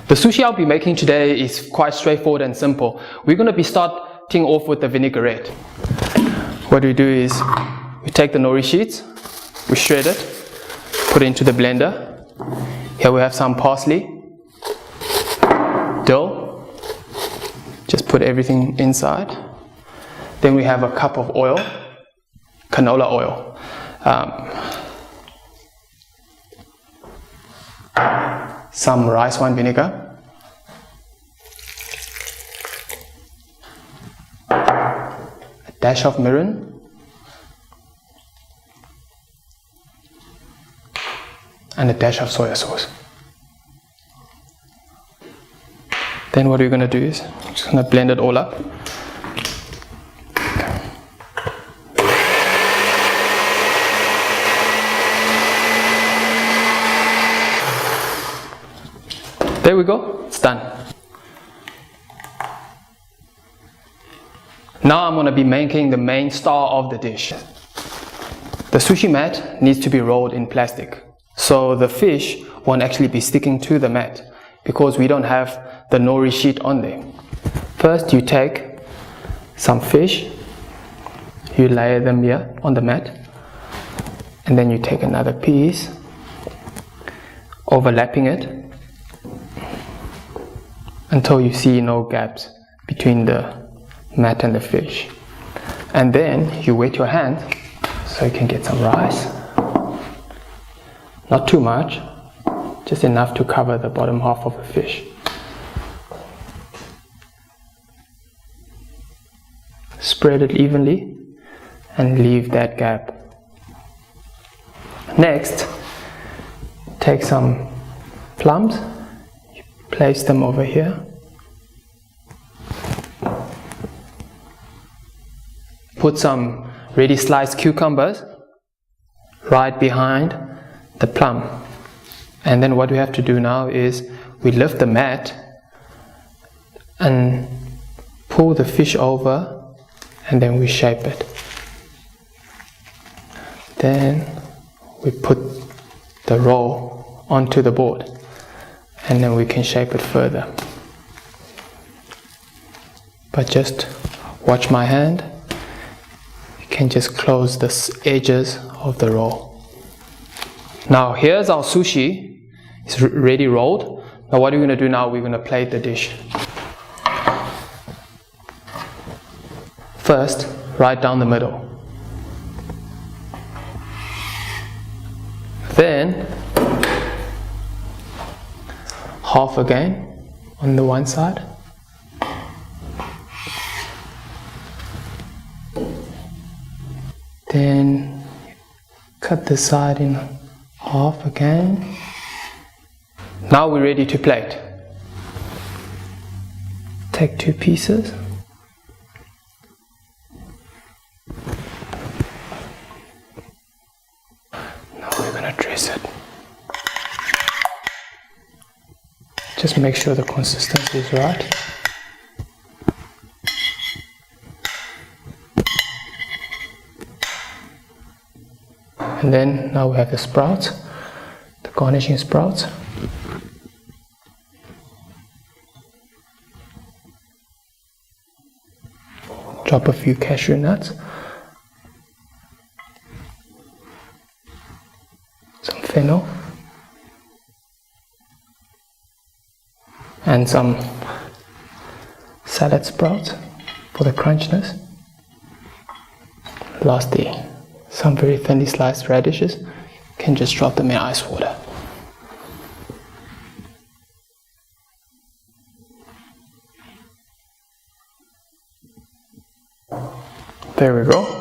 The sushi I'll be making today is quite straightforward and simple. We're going to be starting off with the vinaigrette. What we do is we take the nori sheets, we shred it, put it into the blender. Here we have some parsley, dill, just put everything inside. Then we have a cup of oil, canola oil. Some rice wine vinegar, a dash of mirin, and a dash of soya sauce. Then what we're going to do is I'm just going to blend it all up. There we go, it's done. Now I'm going to be making the main star of the dish. The sushi mat needs to be rolled in plastic, so the fish won't actually be sticking to the mat because we don't have the nori sheet on there. First you take some fish, you layer them here on the mat, and then you take another piece, overlapping it until you see no gaps between the mat and the fish. And then you wet your hand so you can get some rice. Not too much, just enough to cover the bottom half of the fish. Spread it evenly and leave that gap. Next, take some plums, place them over here. Put some ready sliced cucumbers right behind the plum. And then what we have to do now is we lift the mat and pull the fish over, and then we shape it. Then we put the roll onto the board, and then we can shape it further. But just watch my hand. You can just close the edges of the roll. Now here's our sushi. It's ready rolled. Now what are we going to do now? We're going to plate the dish. First, right down the middle. Then half again on the one side. Then cut the side in half again. Now we're ready to plate. Take two pieces. Now we're going to dress it. Just make sure the consistency is right. And then now we have the sprouts, the garnishing sprouts. Drop a few cashew nuts, some fennel, and some salad sprouts for the crunchiness. Lastly, some very thinly sliced radishes. You can just drop them in ice water. There we go.